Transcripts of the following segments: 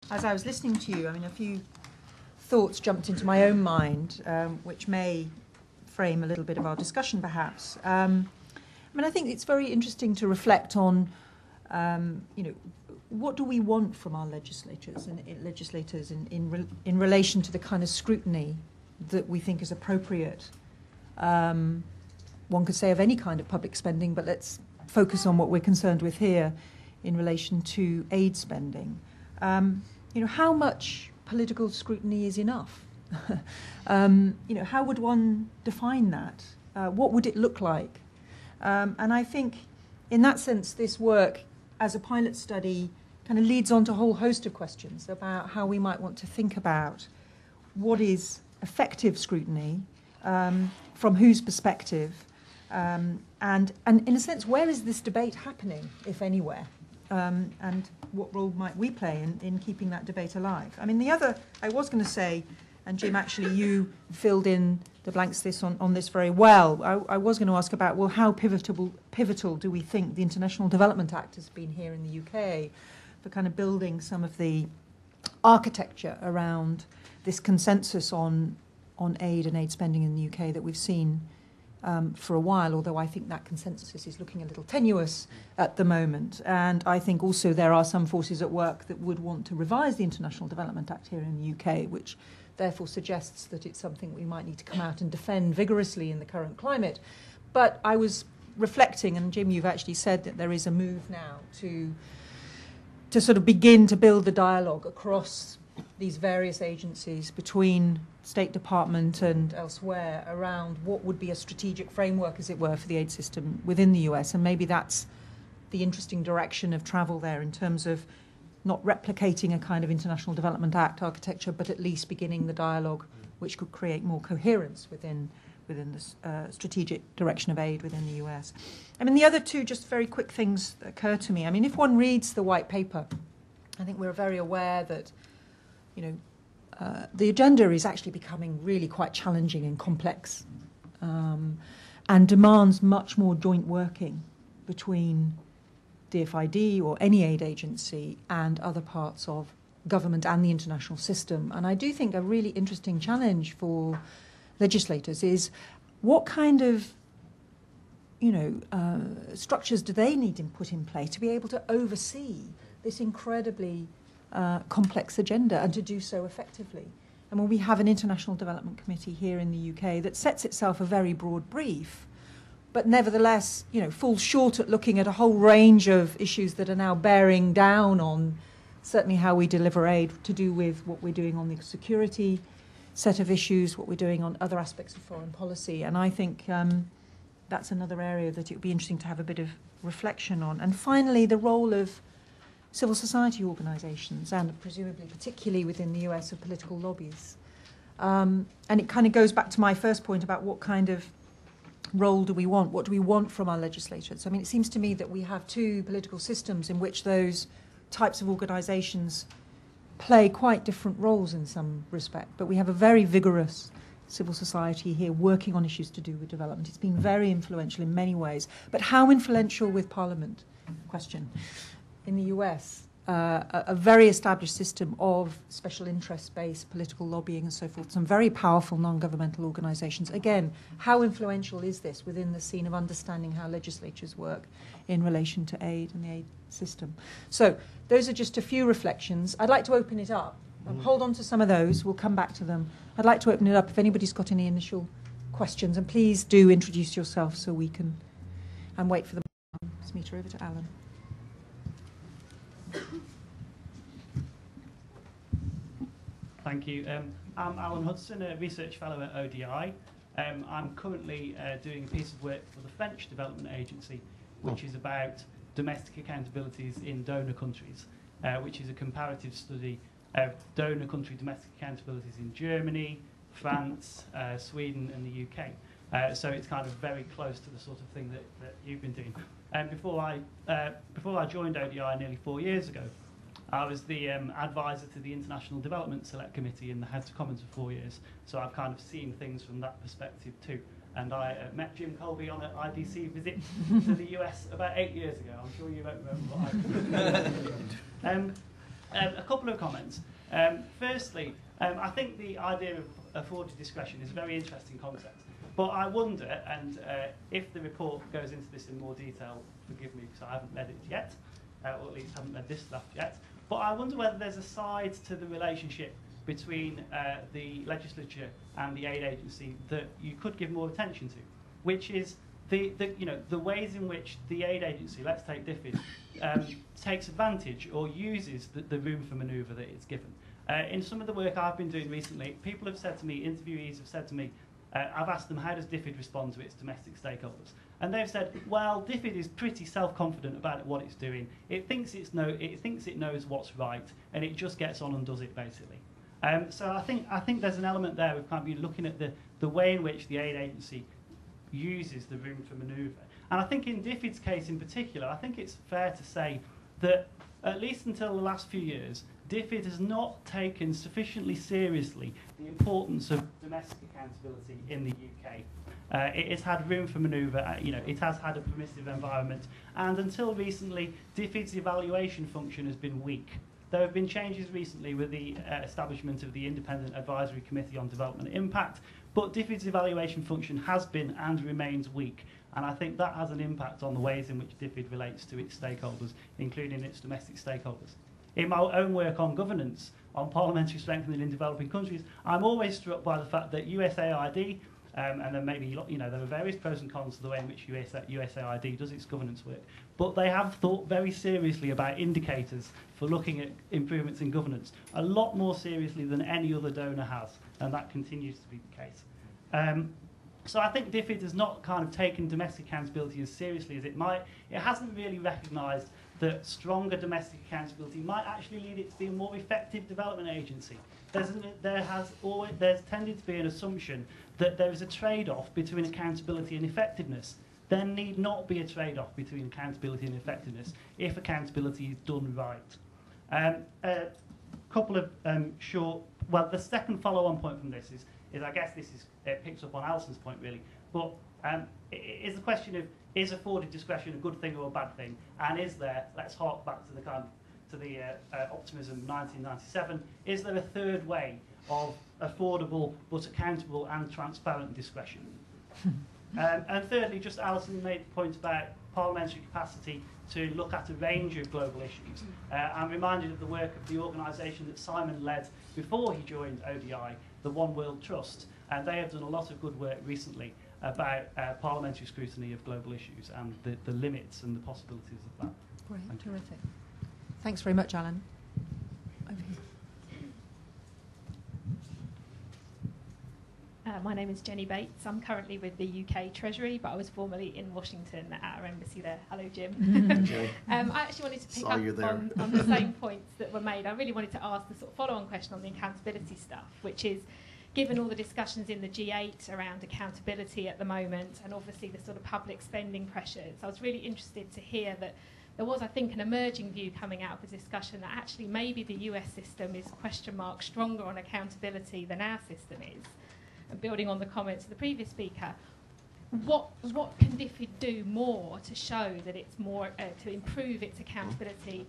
as I was listening to you, I mean, a few thoughts jumped into my own mind, which may frame a little bit of our discussion, perhaps. I mean, I think it's very interesting to reflect on, what do we want from our legislators in relation to the kind of scrutiny that we think is appropriate. One could say of any kind of public spending, but let's focus on what we're concerned with here in relation to aid spending. How much political scrutiny is enough? How would one define that? What would it look like? And I think, in that sense, this work as a pilot study kind of leads on to a whole host of questions about how we might want to think about what is effective scrutiny, from whose perspective, and in a sense, where is this debate happening, if anywhere? And what role might we play in keeping that debate alive? I mean, the other, I was going to say, and Jim, actually, you filled in the blanks on this very well. I was going to ask about, well, how pivotal do we think the International Development Act has been here in the UK for kind of building some of the architecture around this consensus on aid and aid spending in the UK that we've seen for a while, although I think that consensus is looking a little tenuous at the moment. And I think also there are some forces at work that would want to revise the International Development Act here in the UK, which therefore suggests that it's something we might need to come out and defend vigorously in the current climate. But I was reflecting, and Jim, you've actually said that there is a move now to sort of begin to build the dialogue across these various agencies between State Department and elsewhere around what would be a strategic framework, as it were, for the aid system within the US. And maybe that's the interesting direction of travel there in terms of not replicating a kind of International Development Act architecture, but at least beginning the dialogue which could create more coherence within the strategic direction of aid within the US. I mean, the other two just very quick things that occur to me. I mean, if one reads the white paper, I think we're very aware that, the agenda is actually becoming really quite challenging and complex, and demands much more joint working between DFID or any aid agency and other parts of government and the international system. And I do think a really interesting challenge for legislators is what kind of structures do they need to put in place to be able to oversee this incredibly complex agenda and to do so effectively. And when we have an International Development Committee here in the UK that sets itself a very broad brief, but nevertheless, falls short at looking at a whole range of issues that are now bearing down on certainly how we deliver aid, to do with what we're doing on the security set of issues, what we're doing on other aspects of foreign policy. And I think that's another area that it would be interesting to have a bit of reflection on. And finally, the role of civil society organisations, and presumably particularly within the US, of political lobbies. And it kind of goes back to my first point about what kind of role do we want? What do we want from our legislators? I mean, it seems to me that we have two political systems in which those types of organisations play quite different roles in some respect. But we have a very vigorous civil society here working on issues to do with development. It's been very influential in many ways. But how influential with Parliament? Question. In the US, a very established system of special interest-based political lobbying and so forth, some very powerful non-governmental organisations. Again, how influential is this within the scene of understanding how legislatures work in relation to aid and the aid system? So those are just a few reflections. I'd like to open it up. Hold on to some of those. We'll come back to them. I'd like to open it up if anybody's got any initial questions. And please do introduce yourself so we can, and wait for the meter over to Alan. Thank you. I'm Alan Hudson, a research fellow at ODI. I'm currently doing a piece of work for the French Development Agency, which is about domestic accountabilities in donor countries, which is a comparative study of donor country domestic accountabilities in Germany, France, Sweden and the UK. So it's kind of very close to the sort of thing that you've been doing. Before I joined ODI nearly 4 years ago, I was the advisor to the International Development Select Committee in the House of Commons for 4 years, so I've kind of seen things from that perspective too. And I met Jim Kolbe on an IDC visit to the US about 8 years ago. I'm sure you won't remember what I A couple of comments. Firstly, I think the idea of afforded discretion is a very interesting concept. But I wonder, and if the report goes into this in more detail, forgive me because I haven't read it yet, or at least haven't read this draft yet, but I wonder whether there's a side to the relationship between the legislature and the aid agency that you could give more attention to, which is the ways in which the aid agency, let's take DFID, takes advantage or uses the room for manoeuvre that it's given. In some of the work I've been doing recently, people have said to me, interviewees have said to me, I've asked them, how does DFID respond to its domestic stakeholders? And they've said, well, DFID is pretty self-confident about what it's doing. It thinks it knows what's right, and it just gets on and does it, basically. So I think there's an element there of kind of looking at the way in which the aid agency uses the room for manoeuvre. And I think in DFID's case in particular, I think it's fair to say that at least until the last few years, DFID has not taken sufficiently seriously the importance of domestic accountability in the UK. It has had room for manoeuvre, it has had a permissive environment, and until recently, DFID's evaluation function has been weak. There have been changes recently with the establishment of the Independent Advisory Committee on Development Impact, but DFID's evaluation function has been and remains weak, and I think that has an impact on the ways in which DFID relates to its stakeholders, including its domestic stakeholders. In my own work on governance, on parliamentary strengthening in developing countries, I'm always struck by the fact that USAID, and then maybe there are various pros and cons to the way in which USAID does its governance work, but they have thought very seriously about indicators for looking at improvements in governance, a lot more seriously than any other donor has, and that continues to be the case. So I think DFID has not kind of taken domestic accountability as seriously as it might. It hasn't really recognised that stronger domestic accountability might actually lead it to be a more effective development agency. There's tended to be an assumption that there is a trade-off between accountability and effectiveness. There need not be a trade-off between accountability and effectiveness if accountability is done right. A couple of the second follow-on point from this is I guess this picks up on Alison's point really, but is the question of, is afforded discretion a good thing or a bad thing? And is there, let's hark back to the optimism of 1997, is there a third way of affordable but accountable and transparent discretion? And thirdly, just Alison made the point about parliamentary capacity to look at a range of global issues. I'm reminded of the work of the organisation that Simon led before he joined ODI, the One World Trust, and they have done a lot of good work recently about parliamentary scrutiny of global issues and the limits and the possibilities of that. Great, terrific. Thanks very much, Alan. Over here. My name is Jenny Bates. I'm currently with the UK Treasury, but I was formerly in Washington at our embassy there. Hello, Jim. I actually wanted to pick up on the same points that were made. I really wanted to ask the sort of follow-on question on the accountability stuff, which is, given all the discussions in the G8 around accountability at the moment, and obviously the sort of public spending pressures, I was really interested to hear that there was, I think, an emerging view coming out of the discussion that actually maybe the US system is stronger on accountability than our system is. And building on the comments of the previous speaker, what can DFID do more to show that it's more, to improve its accountability?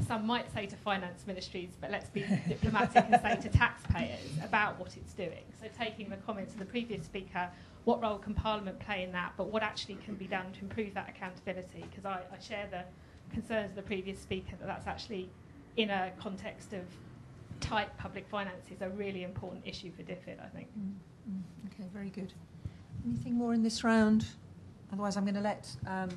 Some might say to finance ministries, but let's be diplomatic and say to taxpayers about what it's doing. So taking the comments of the previous speaker, what role can Parliament play in that, but what actually can be done to improve that accountability? Because I share the concerns of the previous speaker that that's actually, in a context of tight public finances, a really important issue for DFID, I think. Okay, very good. Anything more in this round? Otherwise, I'm going to let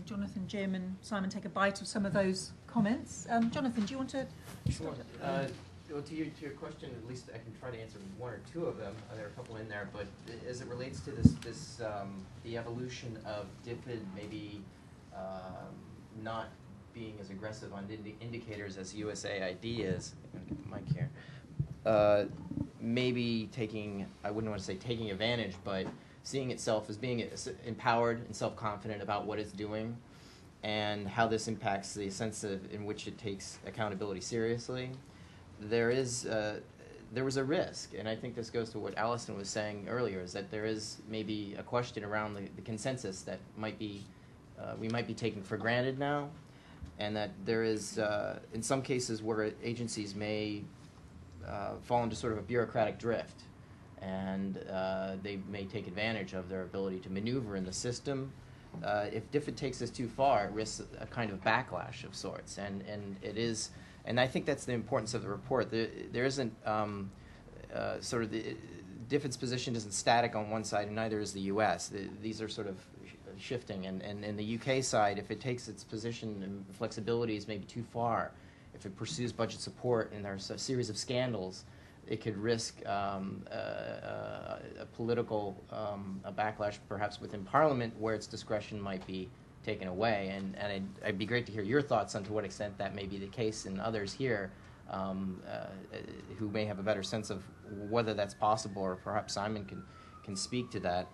Jonathon, Jim and Simon take a bite of some of those comments. Jonathon, do you want to? Sure. Well, to your question, at least I can try to answer one or two of them. There are a couple in there, but as it relates to the evolution of DFID maybe not being as aggressive on indicators as USAID is, I'm going to get the mic here, maybe taking, I wouldn't want to say taking advantage, but seeing itself as being empowered and self-confident about what it's doing and how this impacts the sense in which it takes accountability seriously. There was a risk, and I think this goes to what Alison was saying earlier, is that there is maybe a question around the consensus that we might be taking for granted now. and that there is, in some cases, where agencies may fall into sort of a bureaucratic drift, and they may take advantage of their ability to maneuver in the system. If DFID takes this too far, it risks a kind of backlash of sorts, and it is, and I think that's the importance of the report. There isn't sort of DFID's position isn't static on one side, and neither is the U.S. These are sort of shifting, and in the UK side, if it takes its position and flexibilities maybe too far, if it pursues budget support and there's a series of scandals, it could risk a political a backlash perhaps within Parliament where its discretion might be taken away. And it'd be great to hear your thoughts on to what extent that may be the case, and others here who may have a better sense of whether that's possible, or perhaps Simon can speak to that.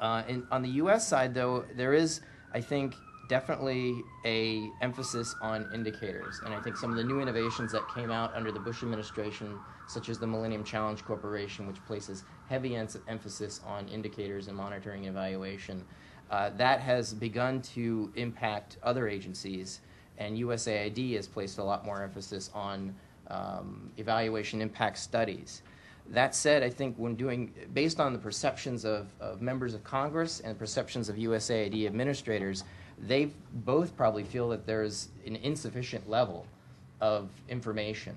On the U.S. side, though, there is, I think, definitely a emphasis on indicators, and I think some of the new innovations that came out under the Bush administration, such as the Millennium Challenge Corporation, which places heavy emphasis on indicators and monitoring and evaluation, that has begun to impact other agencies, and USAID has placed a lot more emphasis on evaluation impact studies. That said, I think when based on the perceptions of members of Congress and perceptions of USAID administrators, they both probably feel that there's an insufficient level of information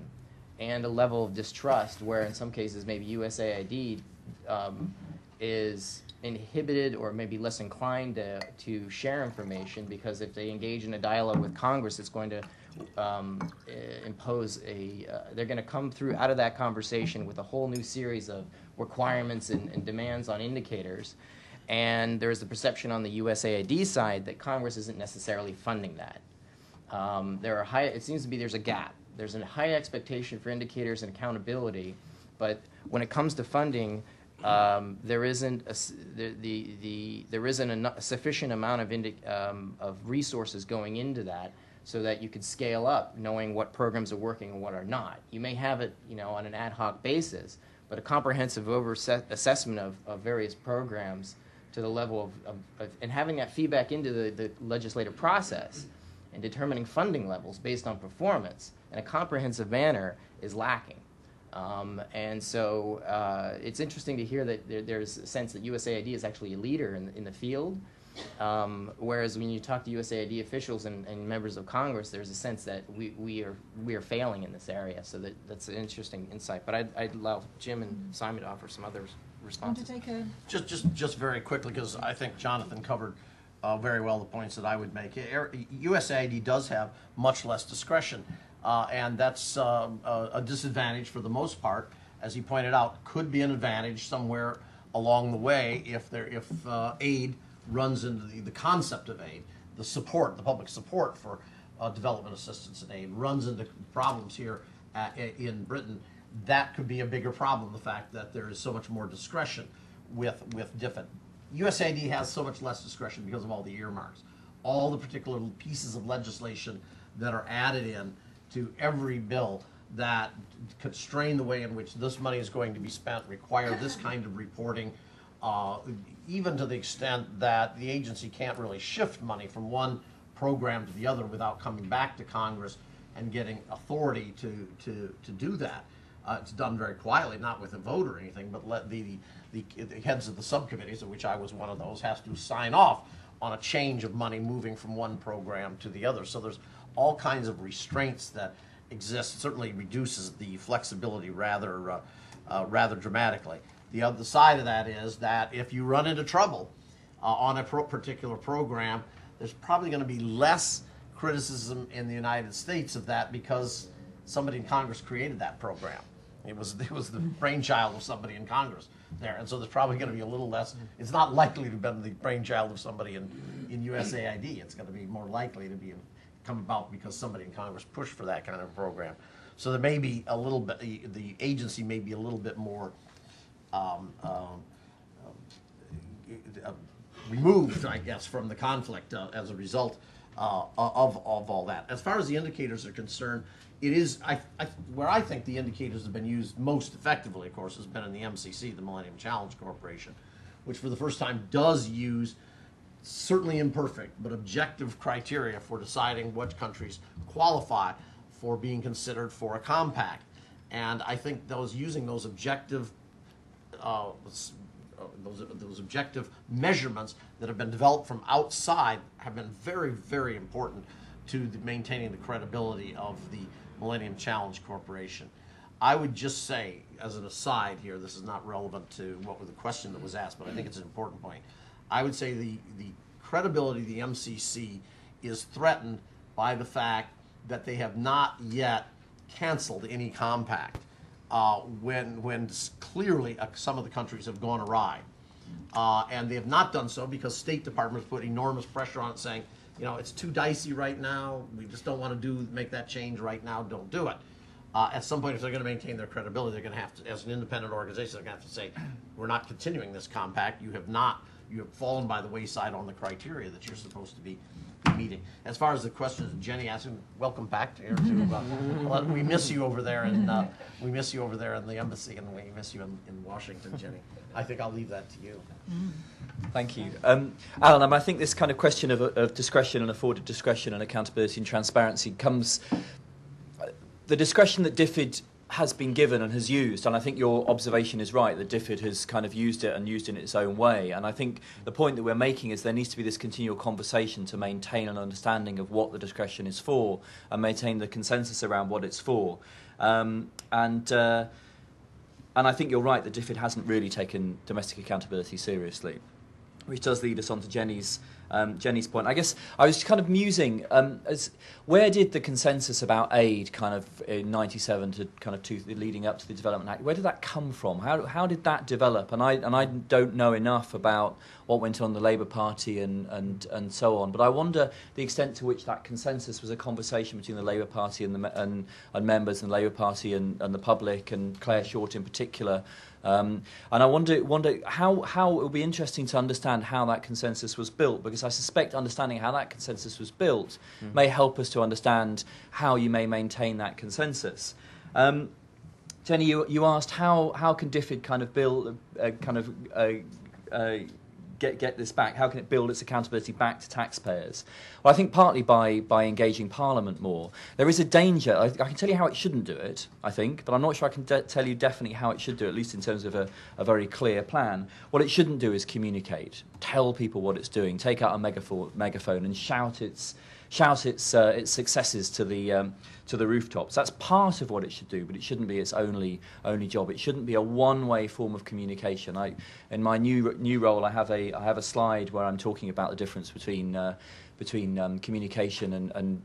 and a level of distrust where in some cases maybe USAID is inhibited or maybe less inclined to share information, because if they engage in a dialogue with Congress, it's going to impose they're going to come through out of that conversation with a whole new series of requirements and demands on indicators. And there's the perception on the USAID side that Congress isn't necessarily funding that. It seems to be there's a gap. There's a high expectation for indicators and accountability, but when it comes to funding, there isn't a sufficient amount of resources going into that, so that you could scale up knowing what programs are working and what are not. You may have it, on an ad hoc basis, but a comprehensive assessment of various programs to the level of and having that feedback into the legislative process and determining funding levels based on performance in a comprehensive manner is lacking. And so it's interesting to hear that there's a sense that USAID is actually a leader in the field, whereas when you talk to USAID officials and members of Congress, there's a sense that we are failing in this area. So that's an interesting insight. But I'd allow Jim and Simon to offer some other responses. Want to take Just very quickly, because I think Jonathan covered very well the points that I would make. USAID does have much less discretion, and that's a disadvantage for the most part. As he pointed out, could be an advantage somewhere along the way if aid runs into the concept of aid, the public support for development assistance and aid runs into problems here in Britain. That could be a bigger problem, the fact that there is so much more discretion with DFID. USAID has so much less discretion because of all the earmarks, all the particular pieces of legislation that are added in to every bill that constrain the way in which this money is going to be spent, require this kind of reporting, even to the extent that the agency can't really shift money from one program to the other without coming back to Congress and getting authority to do that. It's done very quietly, not with a vote or anything, but let the heads of the subcommittees, of which I was one of those, has to sign off on a change of money moving from one program to the other. So there's all kinds of restraints that exist. It certainly reduces the flexibility rather dramatically. The other side of that is that if you run into trouble on a particular program, there's probably going to be less criticism in the United States of that because somebody in Congress created that program. It was the brainchild of somebody in Congress there, and so there's probably going to be a little less. It's not likely to have been the brainchild of somebody in USAID. It's going to be more likely to come about because somebody in Congress pushed for that kind of program. So there may be a little bit. The agency may be a little bit more removed, I guess, from the conflict as a result of all that. As far as the indicators are concerned, it is where I think the indicators have been used most effectively, of course, has been in the MCC, the Millennium Challenge Corporation, which for the first time does use certainly imperfect, but objective criteria for deciding which countries qualify for being considered for a compact. And I think using those objective those objective measurements that have been developed from outside have been very, very important to maintaining the credibility of the Millennium Challenge Corporation. I would just say, as an aside here, this is not relevant to the question that was asked, but I think it's an important point. I would say the credibility of the MCC is threatened by the fact that they have not yet canceled any compact when clearly some of the countries have gone awry. And they have not done so because State Departments put enormous pressure on it, saying, it's too dicey right now, we just don't want to make that change right now, don't do it. At some point, if they're going to maintain their credibility, they're going to have to, as an independent organization, they're going to have to say, we're not continuing this compact, you have fallen by the wayside on the criteria that you're supposed to be meeting. As far as the questions Jenny asked, welcome back here to we miss you over there, and we miss you over there in the embassy, and we miss you in Washington, Jenny. I think I'll leave that to you. Thank you. Alan, I think this kind of question of discretion and afforded discretion and accountability and transparency comes... The discretion that DFID has been given and has used, and I think your observation is right, that DFID has kind of used it and used it in its own way. And I think the point that we're making is there needs to be this continual conversation to maintain an understanding of what the discretion is for and maintain the consensus around what it's for. And I think you're right that DFID hasn't really taken domestic accountability seriously, which does lead us on to Jenny's point. I guess I was kind of musing, where did the consensus about aid kind of in 97 to kind of leading up to the Development Act, where did that come from? How did that develop? And I don't know enough about what went on in the Labour Party and so on, but I wonder the extent to which that consensus was a conversation between the Labour Party and members in the Labour Party and the public, and Claire Short in particular. And I wonder how it will be interesting to understand how that consensus was built, because I suspect understanding how that consensus was built may help us to understand how you may maintain that consensus. Jenny, you asked how can DFID kind of build get this back? How can it build its accountability back to taxpayers? Well, I think partly by engaging Parliament more. There is a danger. I can tell you how it shouldn't do it, I think, but I'm not sure I can tell you definitely how it should do it, at least in terms of a very clear plan. What it shouldn't do is communicate, tell people what it's doing, take out a megaphone and shout its successes to the rooftops. That's part of what it should do, but it shouldn't be its only job. It shouldn't be a one-way form of communication. In my new role, I have a slide where I'm talking about the difference between communication and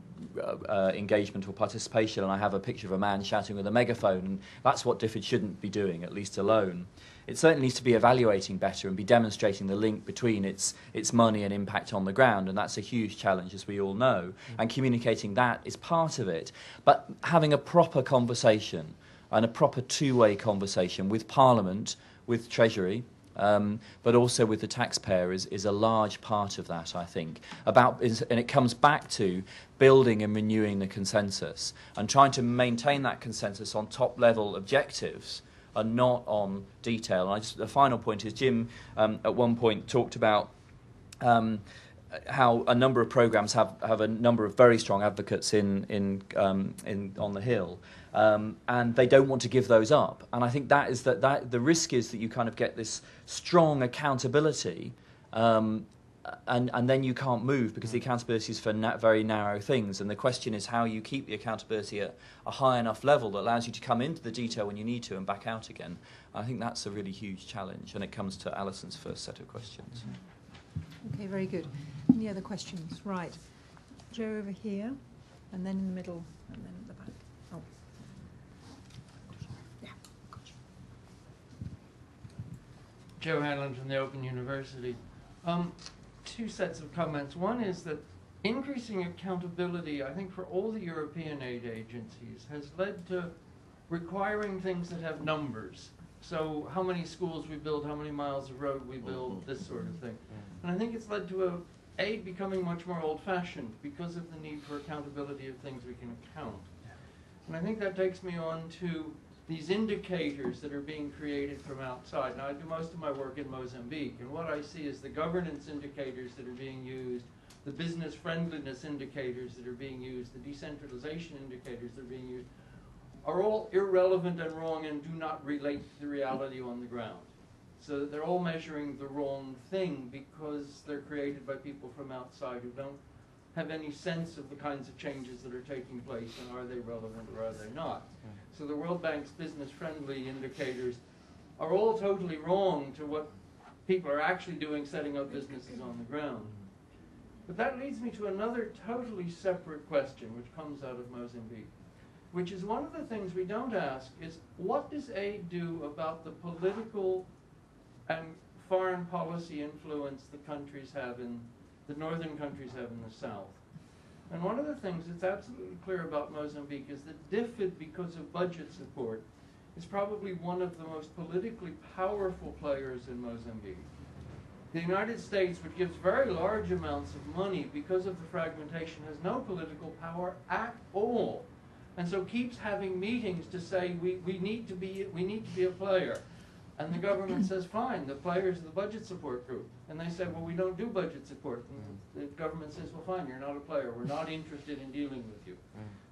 engagement or participation, and I have a picture of a man shouting with a megaphone, and that's what DFID shouldn't be doing, at least alone. It certainly needs to be evaluating better and be demonstrating the link between its money and impact on the ground, and that's a huge challenge, as we all know, and communicating that is part of it. But having a proper conversation and a proper two-way conversation with Parliament, with Treasury, but also with the taxpayer is a large part of that, I think. And it comes back to building and renewing the consensus and trying to maintain that consensus on top-level objectives and not on detail. And the final point is Jim at one point talked about how a number of programmes have a number of very strong advocates on the Hill, and they don't want to give those up. And I think that the risk is that you kind of get this strong accountability, and then you can't move because the accountability is for very narrow things. And the question is how you keep the accountability at a high enough level that allows you to come into the detail when you need to and back out again. I think that's a really huge challenge, and it comes to Alison's first set of questions. Okay, very good. Any other questions? Right. Joe over here, and then in the middle, and then at the back. Oh. Yeah, gotcha. Joe Hanlon from the Open University. Two sets of comments. One is that increasing accountability, I think, for all the European aid agencies has led to requiring things that have numbers. So how many schools we build, how many miles of road we build, this sort of thing. And I think it's led to aid becoming much more old-fashioned because of the need for accountability of things we can count. And I think that takes me on to these indicators that are being created from outside. Now, I do most of my work in Mozambique, and what I see is the governance indicators that are being used, the business friendliness indicators that are being used, the decentralization indicators that are being used, are all irrelevant and wrong and do not relate to the reality on the ground. So they're all measuring the wrong thing because they're created by people from outside who don't have any sense of the kinds of changes that are taking place and are they relevant or are they not. So the World Bank's business-friendly indicators are all totally wrong to what people are actually doing setting up businesses on the ground. But that leads me to another totally separate question which comes out of Mozambique, which is one of the things we don't ask is what does aid do about the political and foreign policy influence the countries have in the northern countries have in the south. And one of the things that's absolutely clear about Mozambique is that DFID, because of budget support, is probably one of the most politically powerful players in Mozambique. The United States, which gives very large amounts of money because of the fragmentation, has no political power at all. And so keeps having meetings to say we need to be a player. And the government says, fine, the players are the budget support group. And they say, well, we don't do budget support. And the government says, well, fine, you're not a player. We're not interested in dealing with you.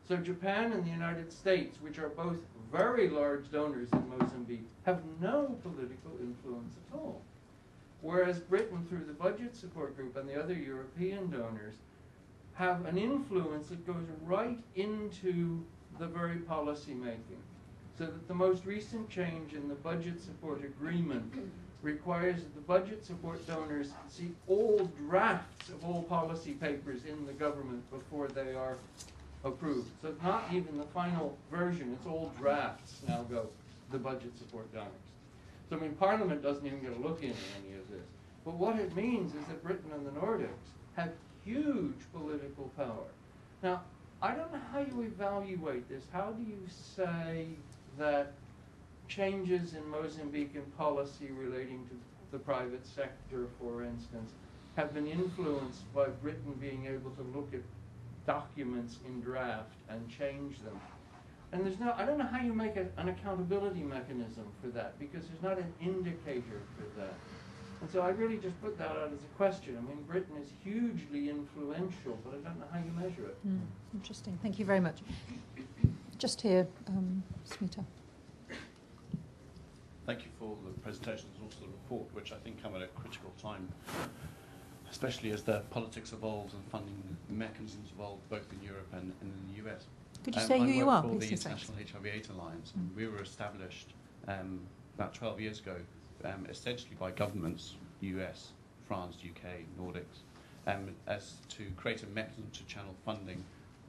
So Japan and the United States, which are both very large donors in Mozambique, have no political influence at all. Whereas Britain, through the budget support group and the other European donors, have an influence that goes right into the very policy making. So that the most recent change in the budget support agreement requires that the budget support donors see all drafts of all policy papers in the government before they are approved. So it's not even the final version, it's all drafts now go to the budget support donors. So I mean, Parliament doesn't even get a look in any of this. But what it means is that Britain and the Nordics have huge political power. Now, I don't know how you evaluate this. How do you say that changes in Mozambican policy relating to the private sector, for instance, have been influenced by Britain being able to look at documents in draft and change them? And there's no, I don't know how you make an accountability mechanism for that, because there's not an indicator for that. And so I really just put that out as a question. I mean, Britain is hugely influential, but I don't know how you measure it. Interesting. Thank you very much. Just here, Smita. Thank you for the presentation and also the report, which I think come at a critical time, especially as the politics evolves and funding mechanisms evolve both in Europe and in the US. Could you say who you are? I work for the International HIV/AIDS Alliance, and we were established about 12 years ago, essentially by governments, US, France, UK, Nordics, as to create a mechanism to channel funding,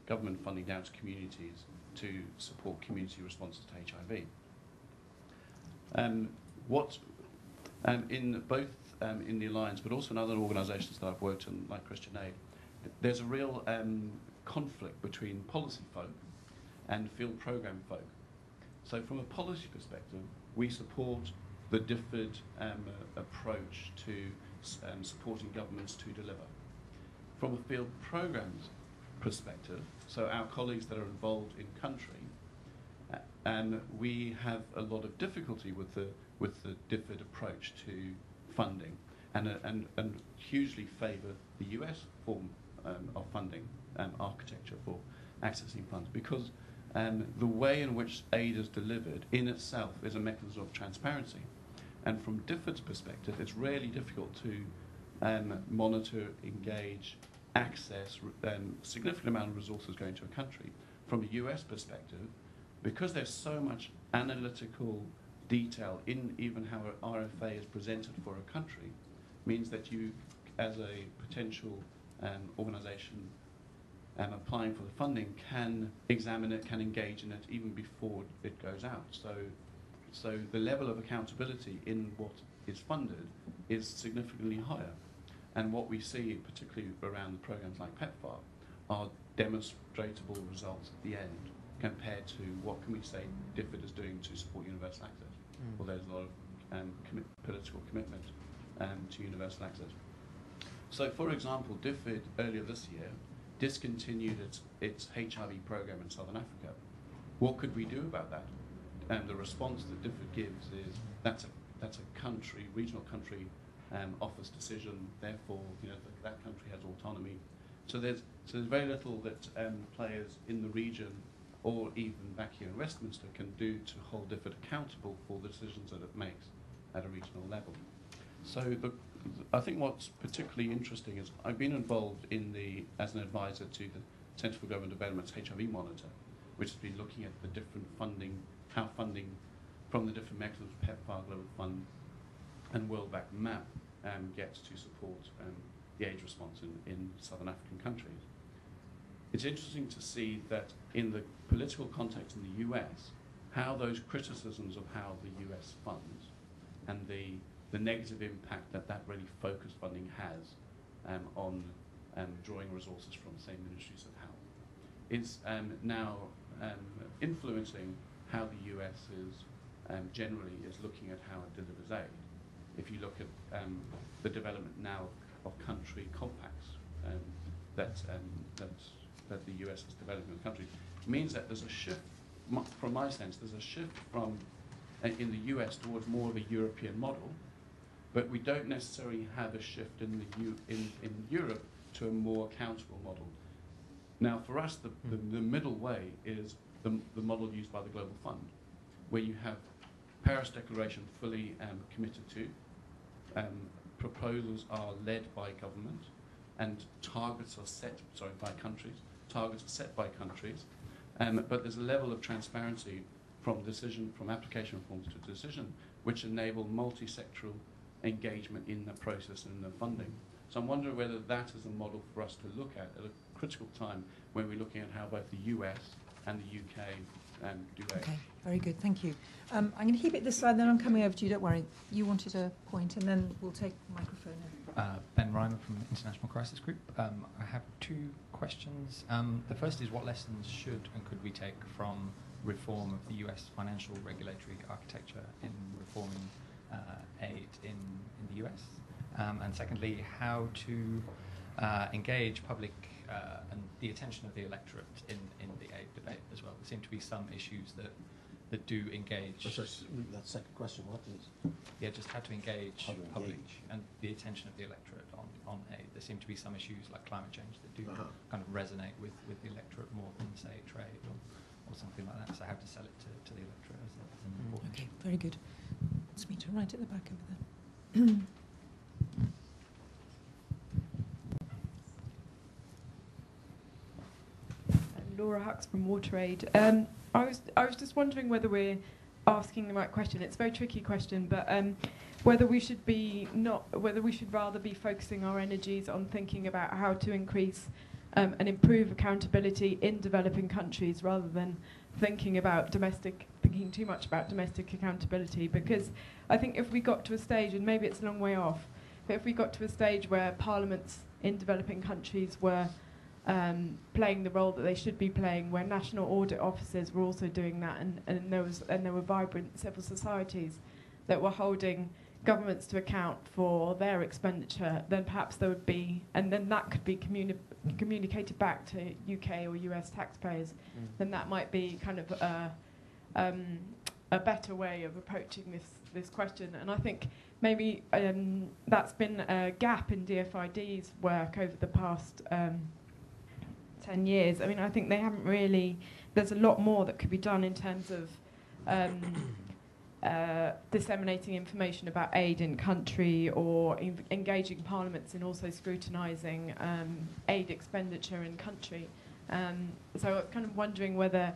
government funding down to communities to support community responses to HIV. In both in the Alliance, but also in other organisations that I've worked in, like Christian Aid, there's a real conflict between policy folk and field programme folk. So from a policy perspective, we support the DFID approach to supporting governments to deliver. From a field programmes perspective, so our colleagues that are involved in country, we have a lot of difficulty with the DFID approach to funding, and hugely favour the US form of funding architecture for accessing funds, because the way in which aid is delivered in itself is a mechanism of transparency. And from DFID's perspective, it's really difficult to monitor, engage, access significant amount of resources going to a country. From a US perspective, because there's so much analytical detail in even how an RFA is presented for a country, means that you, as a potential organisation applying for the funding, can examine it, can engage in it even before it goes out. So the level of accountability in what is funded is significantly higher. And what we see, particularly around the programs like PEPFAR, are demonstratable results at the end compared to what can we say DFID is doing to support universal access. Well, there's a lot of political commitment to universal access. So, for example, DFID earlier this year discontinued its HIV program in Southern Africa. What could we do about that? the response that DFID gives is that's a country, regional country, offers decision. Therefore, that country has autonomy. So there's very little that players in the region or even back here in Westminster can do to hold DFID accountable for the decisions that it makes at a regional level. So I think what's particularly interesting is I've been involved as an advisor to the Centre for Government Development's HIV Monitor, which has been looking at the different funding, how funding from the different mechanisms, PEPFAR, Global Fund, and World Bank MAP gets to support the AIDS response in Southern African countries. It's interesting to see that in the political context in the US, how those criticisms of how the US funds and the negative impact that really focused funding has on drawing resources from the same ministries of health is now influencing how the US is generally is looking at how it delivers aid. If you look at the development now of country compacts that the US is developing in countries, means that there's a shift, from my sense, there's a shift from in the US towards more of a European model, but we don't necessarily have a shift in Europe to a more accountable model. Now, for us, the middle way is the model used by the Global Fund, where you have Paris Declaration fully committed to, proposals are led by government, and targets are set, by countries. Targets are set by countries, but there's a level of transparency from application forms to decision, which enable multi-sectoral engagement in the process and in the funding. So I'm wondering whether that is a model for us to look at a critical time when we're looking at how both the US and the UK do aid. Okay, very good, thank you. I'm going to keep it this side, then I'm coming over to you, don't worry. You wanted a point, and then we'll take the microphone in. Ben Reimer from International Crisis Group. I have two questions. The first is, what lessons should and could we take from reform of the US financial regulatory architecture in reforming aid in the US? And secondly, how to engage public and the attention of the electorate in the aid debate as well. There seem to be some issues that do engage. That second question, what is? Yeah, just how to engage public engage. and the attention of the electorate on aid. There seem to be some issues like climate change that do kind of resonate with the electorate more than, say, trade or something like that. So how to sell it to the electorate is an important Okay, issue. very good. Smita, right at the back over there. Laura Hux from WaterAid. I was just wondering whether we're asking the right question. It's a very tricky question, but whether we should rather be focusing our energies on thinking about how to increase and improve accountability in developing countries rather than thinking too much about domestic accountability. Because I think if we got to a stage, and maybe it's a long way off, but if we got to a stage where parliaments in developing countries were playing the role that they should be playing, where national audit officers were also doing that, and there were vibrant civil societies that were holding governments to account for their expenditure, then perhaps there would be, and then that could be communicated back to UK or US taxpayers, then that might be kind of a better way of approaching this question. And I think maybe that's been a gap in DFID's work over the past 10 years. I mean, I think they haven't really, there's a lot more that could be done in terms of disseminating information about aid in country, or engaging parliaments in also scrutinising aid expenditure in country. So I'm kind of wondering whether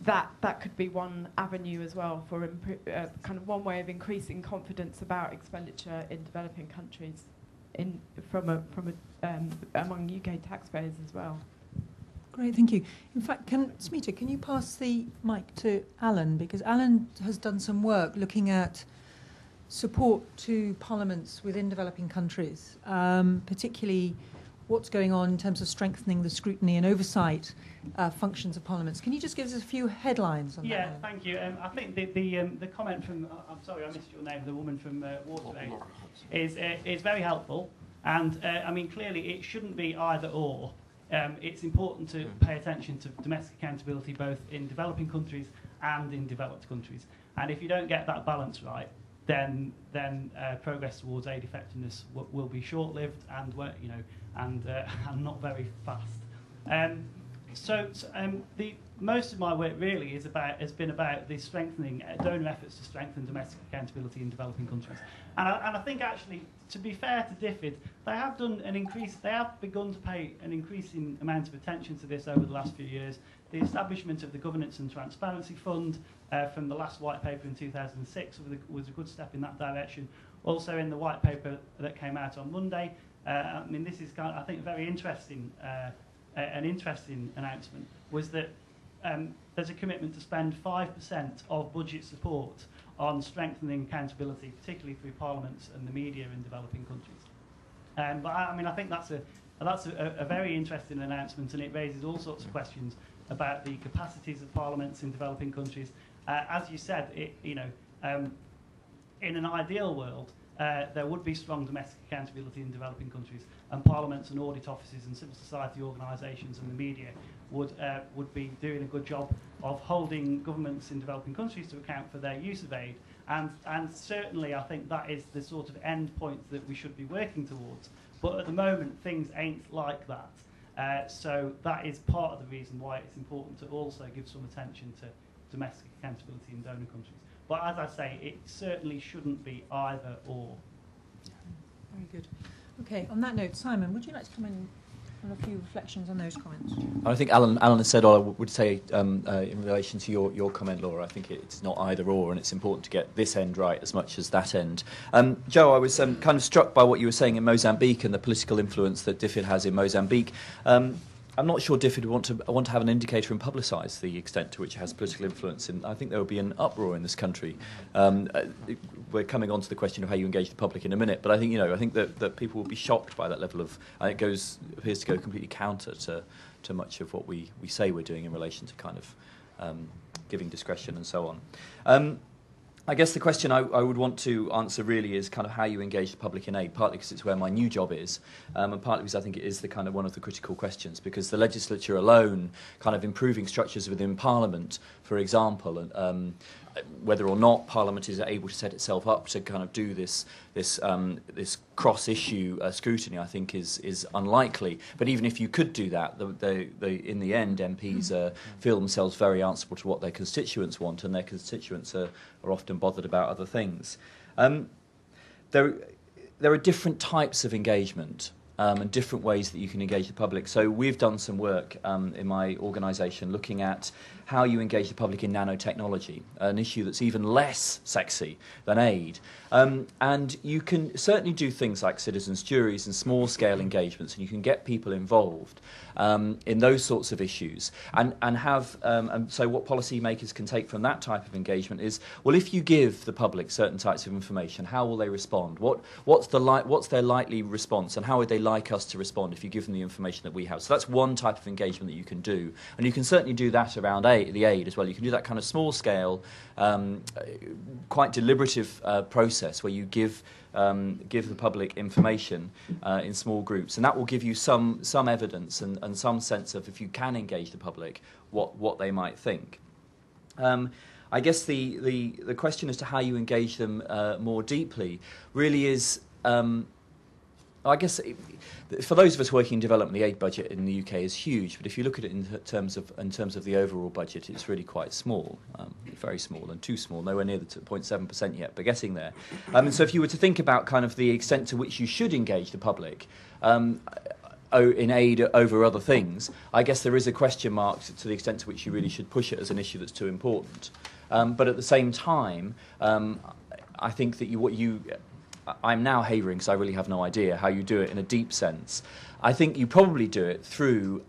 that could be one avenue as well for kind of one way of increasing confidence about expenditure in developing countries among UK taxpayers as well. Great, thank you. In fact, Smita, can you pass the mic to Alan? Because Alan has done some work looking at support to parliaments within developing countries, particularly what's going on in terms of strengthening the scrutiny and oversight functions of parliaments. Can you just give us a few headlines on that? Yeah, thank you. I think the comment from, I'm sorry, I missed your name, the woman from WaterAid, is very helpful. And I mean, clearly it shouldn't be either or. It's important to pay attention to domestic accountability both in developing countries and in developed countries. And if you don't get that balance right, then progress towards aid effectiveness will be short-lived and and not very fast. Most of my work really has been about the strengthening donor efforts to strengthen domestic accountability in developing countries. And I think actually, to be fair to DFID, they have done an increase. They have begun to pay an increasing amount of attention to this over the last few years. The establishment of the Governance and Transparency Fund from the last white paper in 2006 was a good step in that direction. Also, in the white paper that came out on Monday, this is I think a very interesting. An interesting announcement was that there's a commitment to spend 5% of budget support on strengthening accountability, particularly through parliaments and the media in developing countries. But I think that's a very interesting announcement, and it raises all sorts of questions about the capacities of parliaments in developing countries. As you said, in an ideal world, there would be strong domestic accountability in developing countries, and parliaments and audit offices and civil society organisations and the media would be doing a good job of holding governments in developing countries to account for their use of aid. And certainly I think that is the sort of end point that we should be working towards. But at the moment, things ain't like that. So that is part of the reason why it's important to also give some attention to domestic accountability in donor countries. But as I say, it certainly shouldn't be either or. Very good. Okay, on that note, Simon, would you like to come in on a few reflections on those comments? I think Alan has said all I would say in relation to your comment, Laura. I think it's not either or, and it's important to get this end right as much as that end. Joe, I was kind of struck by what you were saying in Mozambique and the political influence that DFID has in Mozambique. I'm not sure DFID would want to have an indicator and publicise the extent to which it has political influence, and I think there would be an uproar in this country. We're coming on to the question of how you engage the public in a minute, but I think that people will be shocked by that level of. It appears to go completely counter to much of what we say we're doing in relation to kind of giving discretion and so on. I guess the question I would want to answer really is kind of how you engage the public in aid, partly because it's where my new job is, and partly because I think it is the kind of one of the critical questions, because the legislature alone, kind of improving structures within Parliament, for example, and whether or not Parliament is able to set itself up to kind of do this cross-issue scrutiny, I think is unlikely. But even if you could do that, in the end, MPs feel themselves very answerable to what their constituents want, and their constituents are often bothered about other things. There are different types of engagement and different ways that you can engage the public. So we've done some work in my organisation looking at how you engage the public in nanotechnology, an issue that's even less sexy than aid. And you can certainly do things like citizens' juries and small-scale engagements, and you can get people involved in those sorts of issues. So what policymakers can take from that type of engagement is, well, if you give the public certain types of information, how will they respond? What's their likely response, and how would they like us to respond if you give them the information that we have? So that's one type of engagement that you can do, and you can certainly do that around the aid as well. You can do that kind of small-scale, quite deliberative process where you give the public information in small groups, and that will give you some evidence and some sense of, if you can engage the public, what they might think. I guess the question as to how you engage them more deeply really is. I guess for those of us working in development, the aid budget in the UK is huge. But if you look at it in terms of the overall budget, it's really quite small, very small, and too small. Nowhere near the 0.7% yet, but getting there. So if you were to think about kind of the extent to which you should engage the public in aid over other things, I guess there is a question mark to the extent to which you really should push it as an issue that's too important. But at the same time, I think that I'm now havering because I really have no idea how you do it in a deep sense. I think you probably do it through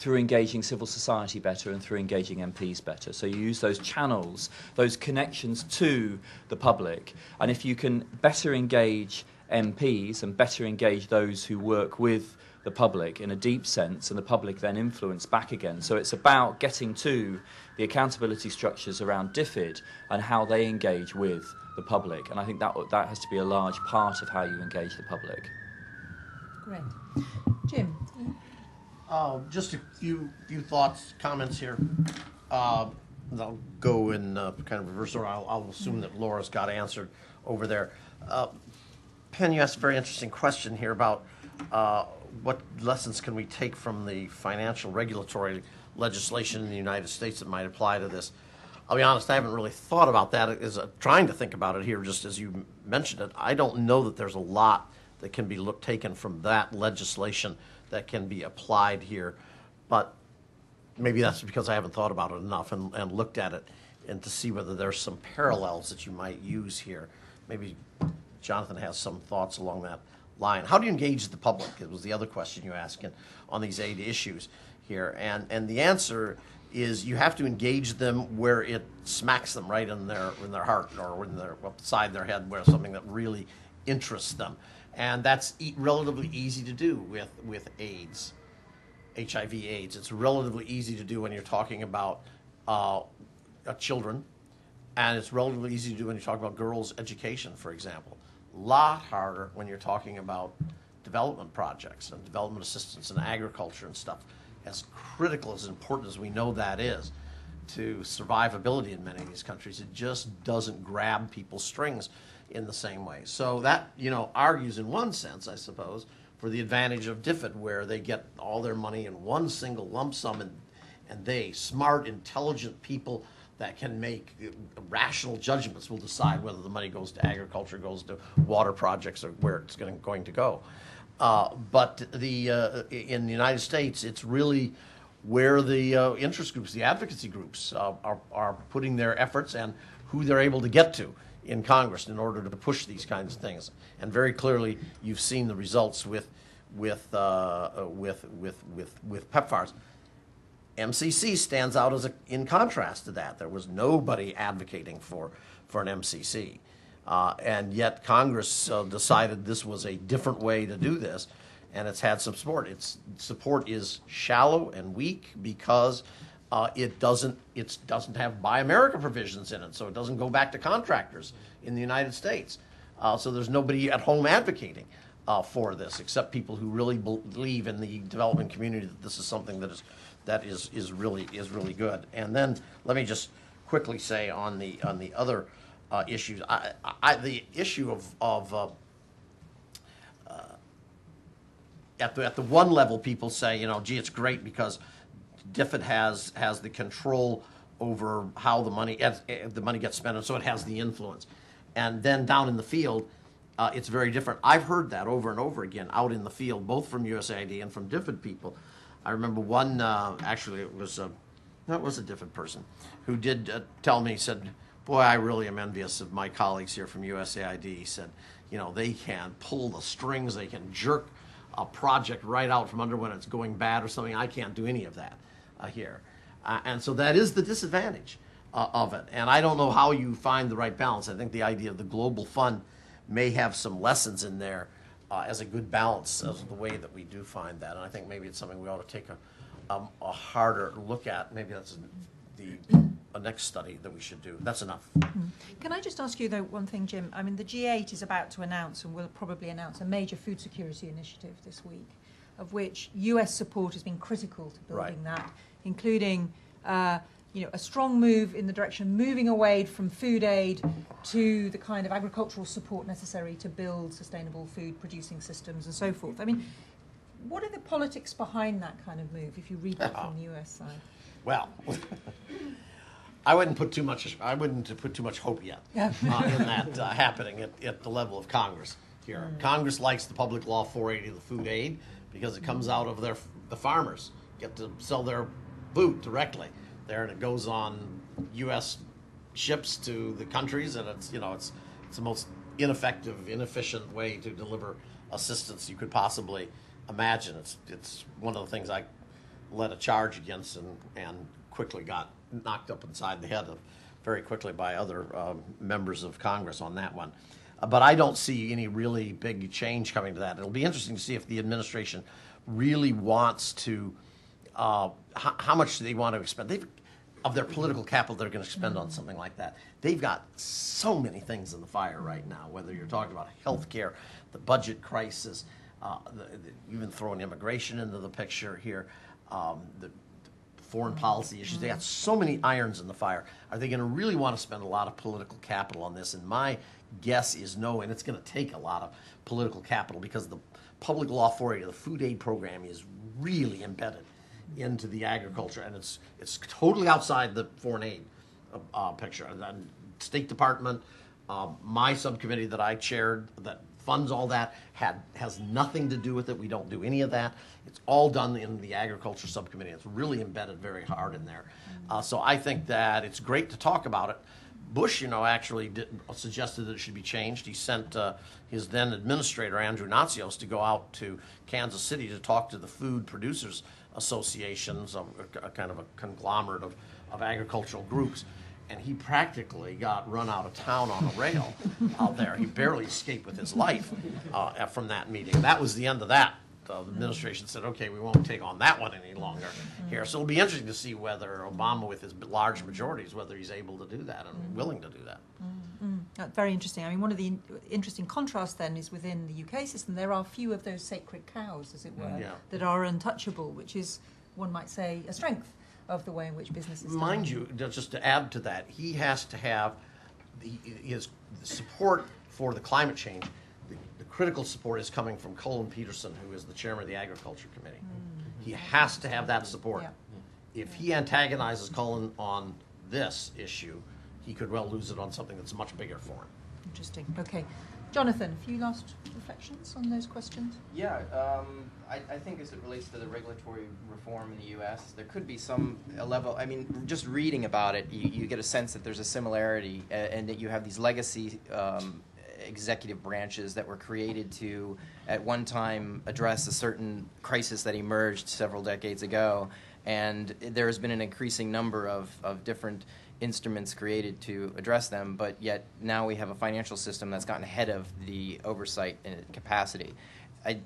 engaging civil society better and through engaging MPs better. So you use those channels, those connections to the public, and if you can better engage MPs and better engage those who work with the public in a deep sense, and the public then influence back again. So it's about getting to the accountability structures around DFID and how they engage with the public, and I think that has to be a large part of how you engage the public. Great. Jim? Just a few thoughts, comments here. I'll go in kind of reverse order. I'll assume that Laura's got answered over there. Penn, you asked a very interesting question here about what lessons can we take from the financial regulatory legislation in the United States that might apply to this. I'll be honest, I haven't really thought about that. Trying to think about it here, just as you mentioned it. I don't know that there's a lot that can be taken from that legislation that can be applied here, but maybe that's because I haven't thought about it enough and looked at it and to see whether there's some parallels that you might use here. Maybe Jonathon has some thoughts along that line. How do you engage the public? It was the other question you asked on these 8 issues here. And the answer is you have to engage them where it smacks them right in their heart or in their side of their head, where something that really interests them. And that's relatively easy to do with AIDS, HIV/AIDS. It's relatively easy to do when you're talking about children, and it's relatively easy to do when you're talking about girls' education, for example. A lot harder when you're talking about development projects and development assistance and agriculture and stuff. As critical, as important as we know that is to survivability in many of these countries, it just doesn't grab people's strings in the same way. So that, argues in one sense, I suppose, for the advantage of DFID, where they get all their money in one single lump sum, and they, smart, intelligent people that can make rational judgments, will decide whether the money goes to agriculture, goes to water projects, or where it's going to go. But in the United States, it's really where the interest groups, the advocacy groups, are putting their efforts and who they're able to get to in Congress in order to push these kinds of things. And very clearly, you've seen the results with PEPFARs. MCC stands out in contrast to that. There was nobody advocating for an MCC. And yet Congress decided this was a different way to do this, and it's had some support. Its support is shallow and weak because it doesn't have Buy America provisions in it, so it doesn't go back to contractors in the United States. So there's nobody at home advocating for this, except people who really believe in the development community that this is something that is really good. And then let me just quickly say on the other issues, the issue of at the one level, people say, gee, it's great because DFID has the control over how the money gets spent, and so it has the influence. And then down in the field, it's very different. I've heard that over and over again out in the field, both from USAID and from DFID people. I remember one, actually it was a DFID person who did tell me, said, boy, I really am envious of my colleagues here from USAID. He said, they can pull the strings, they can jerk a project right out from under when it's going bad or something. I can't do any of that here. And so that is the disadvantage of it. And I don't know how you find the right balance. I think the idea of the global fund may have some lessons in there as a good balance of the way that we do find that. And I think maybe it's something we ought to take a harder look at. Maybe that's a next study that we should do. That's enough. Can I just ask you, though, one thing, Jim? I mean, the G8 is about to announce, and will probably announce, a major food security initiative this week, of which US support has been critical to building that, including a strong move in the direction of moving away from food aid to the kind of agricultural support necessary to build sustainable food producing systems and so forth. I mean, what are the politics behind that kind of move, if you read that from the US side? Well, I wouldn't put too much hope yet in that happening at the level of Congress here. Congress likes the Public Law 480, the food aid, because it comes out of the farmers get to sell their food directly there, and it goes on U.S. ships to the countries, and it's the most inefficient way to deliver assistance you could possibly imagine. It's one of the things I led a charge against and quickly got knocked up inside the head very quickly by other members of Congress on that one. But I don't see any really big change coming to that. It'll be interesting to see if the administration really wants to, how much they want to expend. Of their political capital they're going to spend on something like that. They've got so many things in the fire right now, whether you're talking about health care, the budget crisis, even throwing immigration into the picture here, the foreign policy issues. They got so many irons in the fire. Are they going to really want to spend a lot of political capital on this? And my guess is no, and it's going to take a lot of political capital because the Public Law 480, the food aid program, is really embedded into the agriculture, and it's totally outside the foreign aid picture. And then State Department, my subcommittee that I chaired that funds all that has nothing to do with it. We don't do any of that. It's all done in the agriculture subcommittee. It's really embedded very hard in there. So I think that it's great to talk about it. Bush, actually suggested that it should be changed. He sent his then administrator, Andrew Natsios, to go out to Kansas City to talk to the food producers associations, a kind of a conglomerate of agricultural groups. And he practically got run out of town on a rail out there. He barely escaped with his life from that meeting. That was the end of that. The administration said, okay, we won't take on that one any longer here. So it'll be interesting to see whether Obama, with his large majorities, whether he's able to do that and willing to do that. That's very interesting. I mean, one of the interesting contrasts then is within the UK system, there are few of those sacred cows, as it were, that are untouchable, which is, one might say, a strength of the way in which business is done. Mind you, just to add to that, he has to have his support for the climate change. The critical support is coming from Colin Peterson, who is the chairman of the Agriculture Committee. He has to have that support. If he antagonizes Colin on this issue, he could well lose it on something that's much bigger for him. Interesting. Okay. Jonathon, a few last reflections on those questions? Yeah, I think as it relates to the regulatory reform in the U.S., there could be a level, I mean, just reading about it, you get a sense that there's a similarity and that you have these legacy executive branches that were created to, at one time, address a certain crisis that emerged several decades ago. And there has been an increasing number of different instruments created to address them, but yet now we have a financial system that's gotten ahead of the oversight capacity.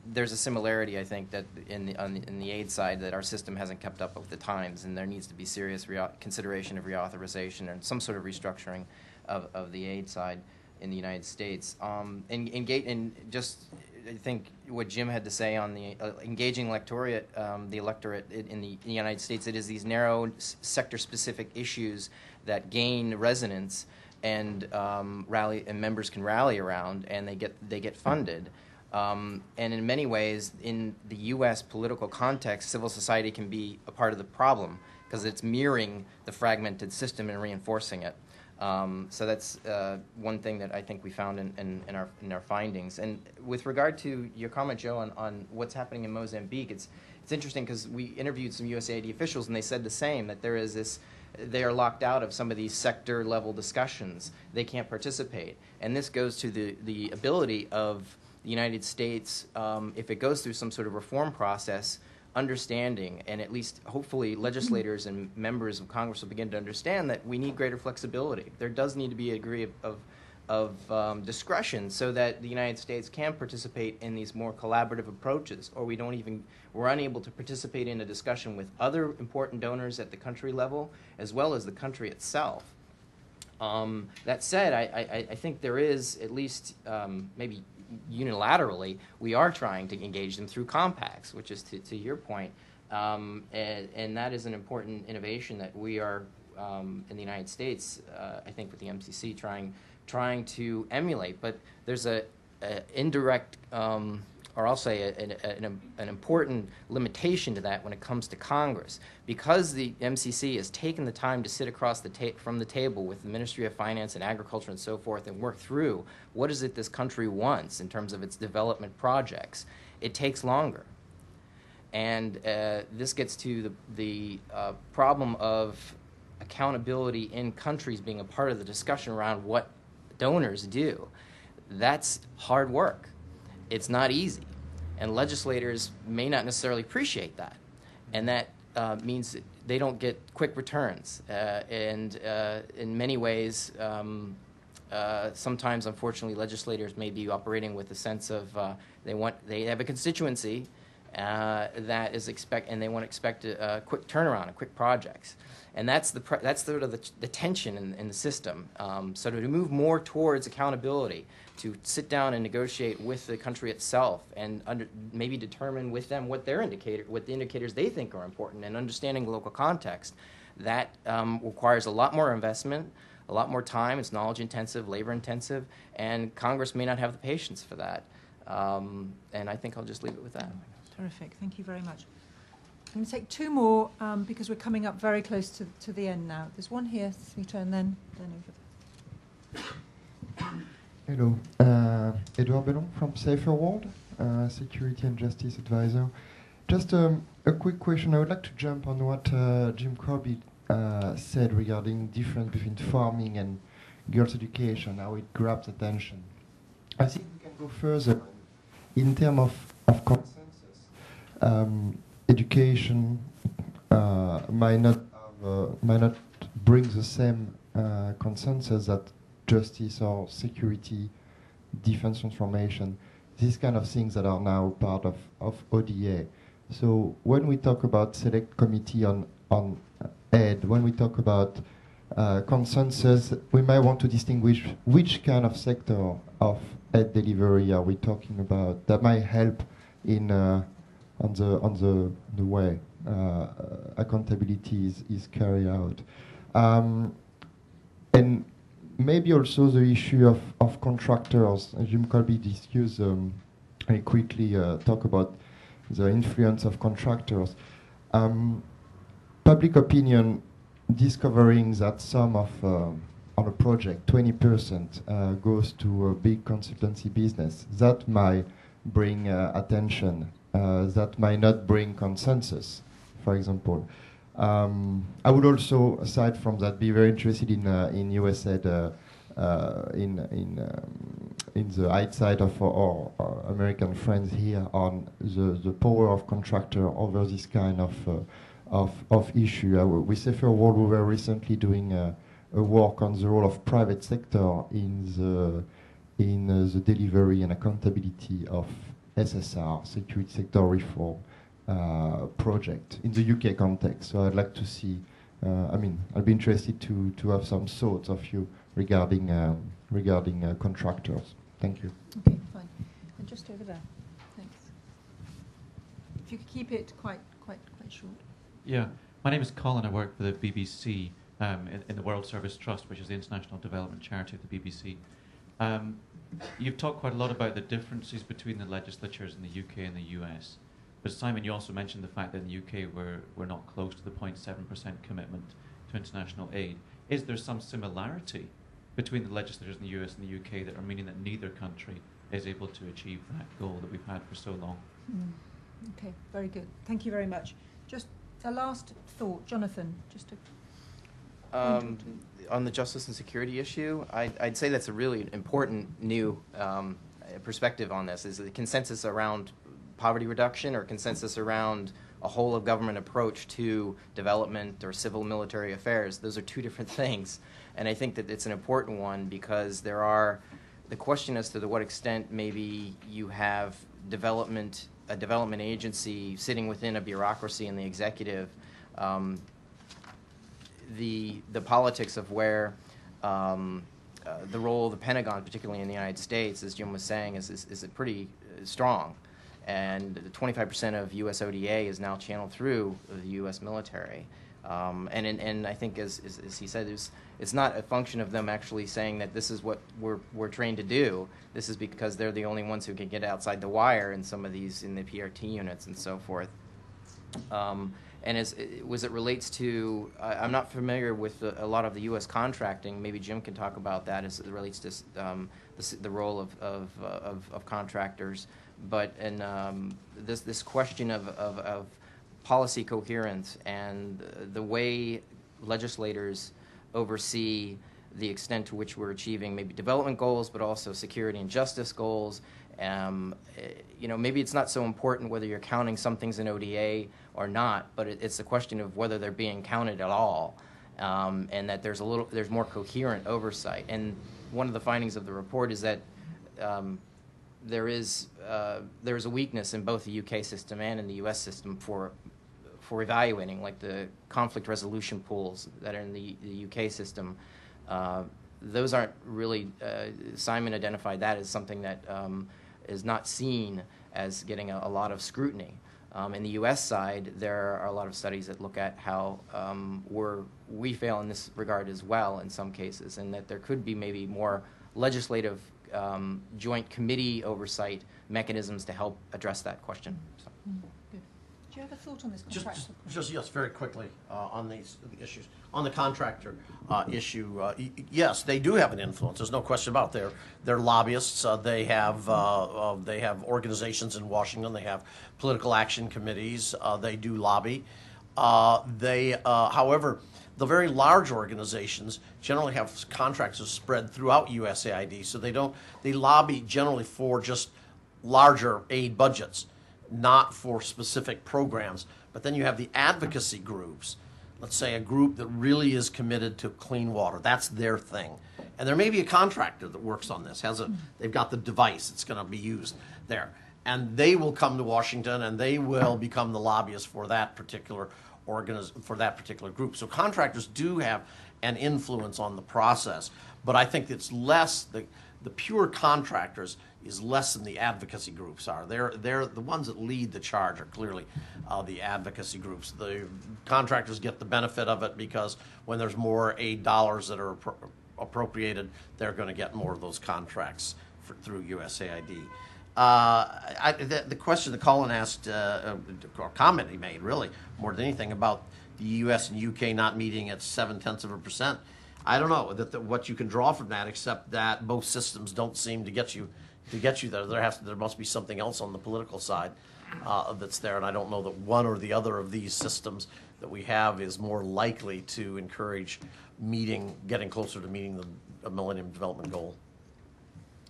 There's a similarity, I think, that in the aid side, that our system hasn't kept up with the times, and there needs to be serious consideration of reauthorization and some sort of restructuring of the aid side in the United States. And just I think what Jim had to say on the engaging the electorate in the United States, it is these narrow sector-specific issues that gain resonance and members can rally around, and they get funded. And in many ways, in the U.S. political context, civil society can be a part of the problem because it's mirroring the fragmented system and reinforcing it. So that's one thing that I think we found in our findings. And with regard to your comment, Joe, on what's happening in Mozambique, it's interesting because we interviewed some USAID officials and they said the same, that there is this, they are locked out of some of these sector level discussions. They can't participate. And this goes to the ability of the United States, if it goes through some sort of reform process, understanding, and at least hopefully legislators and members of Congress will begin to understand that we need greater flexibility. There does need to be a degree of discretion so that the United States can participate in these more collaborative approaches, or we're unable to participate in a discussion with other important donors at the country level as well as the country itself. That said, I think there is, at least maybe unilaterally, we are trying to engage them through compacts, which is to your point, and that is an important innovation that we are in the United States, I think with the MCC, trying to emulate. But there's a indirect, or I'll say an important limitation to that when it comes to Congress. Because the MCC has taken the time to sit across from the table with the Ministry of Finance and Agriculture and so forth and work through what is it this country wants in terms of its development projects, it takes longer. And this gets to the problem of accountability in countries being a part of the discussion around what donors do. That's hard work. It's not easy, and legislators may not necessarily appreciate that, and that means that they don't get quick returns, and in many ways, sometimes, unfortunately, legislators may be operating with a sense of they have a constituency, that is and they want to expect a quick turnaround and quick projects. And that's sort of the tension in the system. So to move more towards accountability, to sit down and negotiate with the country itself, and maybe determine with them what the indicators they think are important, and understanding the local context, that requires a lot more investment, a lot more time. It's knowledge intensive, labor intensive, and Congress may not have the patience for that. And I think I'll just leave it with that. Terrific. Thank you very much. I'm going to take two more because we're coming up very close to the end now. There's one here, Smita, and then over there. Hello. Edouard Bellon from Safer World, Security and Justice Advisor. Just a quick question. I would like to jump on what Jim Kolbe said regarding difference between farming and girls' education, how it grabs attention. I think we can go further in terms of consensus. Education might not bring the same consensus that justice or security, defense transformation, these kind of things that are now part of ODA. So when we talk about select committee on aid, when we talk about consensus, we might want to distinguish which kind of sector of aid delivery are we talking about. That might help in on the way accountability is carried out. And maybe also the issue of contractors. Jim Kolbe discussed very quickly talk about the influence of contractors. Public opinion discovering that some of on a project 20% goes to a big consultancy business, that might bring attention. That might not bring consensus, for example. I would also, aside from that, be very interested in USAID, in the outside of our American friends here on the power of contractor over this kind of issue. With Safer World, we were recently doing a work on the role of private sector in the delivery and accountability of SSR, security sector reform project in the UK context. So I'd like to see, I'd be interested to have some thoughts of you regarding contractors. Thank you. Okay, fine. And just over there. Thanks. If you could keep it quite short. Yeah. My name is Colin. I work for the BBC in the World Service Trust, which is the international development charity of the BBC. You've talked quite a lot about the differences between the legislatures in the UK and the US. But Simon, you also mentioned the fact that in the UK we're not close to the 0.7% commitment to international aid. Is there some similarity between the legislatures in the US and the UK that are meaning that neither country is able to achieve that goal that we've had for so long? Okay, very good. Thank you very much. Just a last thought, Jonathan, just to... On the justice and security issue, I'd say that's a really important new perspective on this, is the consensus around poverty reduction or consensus around a whole of government approach to development or civil military affairs. Those are two different things. And I think that it's an important one because there are the question as to what extent maybe you have a development agency sitting within a bureaucracy in the executive, the politics of where the role of the Pentagon, particularly in the United States, as Jim was saying, is pretty strong. And 25% of U.S. ODA is now channeled through the U.S. military. And I think, as he said, it's not a function of them actually saying that this is what we're trained to do. This is because they're the only ones who can get outside the wire in some of these, in the PRT units and so forth. And as it relates to, I'm not familiar with a lot of the U.S. contracting. Maybe Jim can talk about that as it relates to the role of contractors. But this question of policy coherence and the way legislators oversee the extent to which we're achieving maybe development goals, but also security and justice goals. Maybe it's not so important whether you're counting some things in ODA or not, but it's a question of whether they're being counted at all, and that there's more coherent oversight. And one of the findings of the report is that there is a weakness in both the UK system and in the US system for evaluating, like the conflict resolution pools that are in the UK system. Those aren't really, Simon identified that as something that is not seen as getting a lot of scrutiny. In the U.S. side, there are a lot of studies that look at how we fail in this regard as well in some cases, and that there could be maybe more legislative joint committee oversight mechanisms to help address that question. So. Good. Do you have a thought on this contractor? Just yes, very quickly on these issues. On the contractor issue, yes, they do have an influence. There's no question about it. They're lobbyists. They have organizations in Washington. They have political action committees. They do lobby. However, the very large organizations generally have contractors spread throughout USAID, so they lobby generally for just larger aid budgets, not for specific programs. But then you have the advocacy groups. Let's say a group that really is committed to clean water. That's their thing. And there may be a contractor that works on this. They've got the device that's going to be used there. And they will come to Washington and they will become the lobbyists for that particular group. So contractors do have an influence on the process. But I think it's less, the pure contractors is less than the advocacy groups are. They're the ones that lead the charge are clearly the advocacy groups. The contractors get the benefit of it because when there's more aid dollars that are appropriated, they're going to get more of those contracts through USAID. The question that Colin asked, or comment he made really, more than anything, about the US and UK not meeting at 0.7%. I don't know what you can draw from that, except that both systems don't seem to get you there. There must be something else on the political side that's there, and I don't know that one or the other of these systems that we have is more likely to encourage getting closer to meeting the Millennium Development Goal.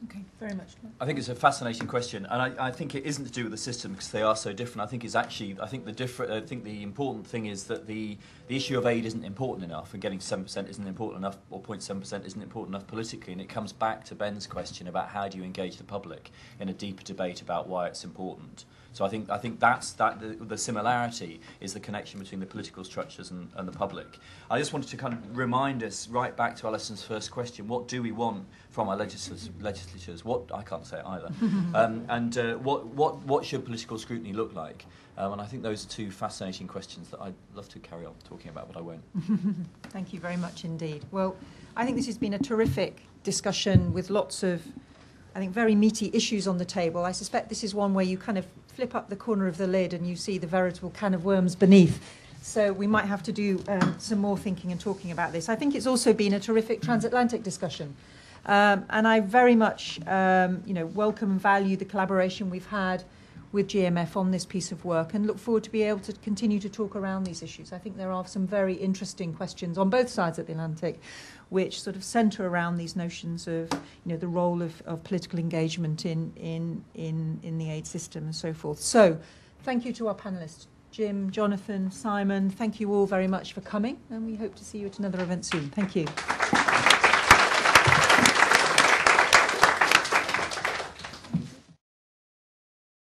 Okay, very much. I think it's a fascinating question, and I think it isn't to do with the system because they are so different. I think it's actually, I think the important thing is that the issue of aid isn't important enough, and getting 7% isn't important enough, or 0.7% isn't important enough politically, and it comes back to Ben's question about how do you engage the public in a deeper debate about why it's important. So I think that's the similarity is the connection between the political structures and the public. I just wanted to kind of remind us right back to Alison's first question: what do we want from our legislatures? What I can't say it either, and what should political scrutiny look like? And I think those are two fascinating questions that I'd love to carry on talking about, but I won't. Thank you very much indeed. Well, I think this has been a terrific discussion with lots of, I think, very meaty issues on the table. I suspect this is one where you kind of flip up the corner of the lid and you see the veritable can of worms beneath. So we might have to do some more thinking and talking about this. I think it's also been a terrific transatlantic discussion. And I very much welcome and value the collaboration we've had with GMF on this piece of work and look forward to be able to continue to talk around these issues. I think there are some very interesting questions on both sides of the Atlantic which sort of centre around these notions of the role of political engagement in the aid system and so forth. So thank you to our panellists, Jim, Jonathan, Simon. Thank you all very much for coming, and we hope to see you at another event soon. Thank you.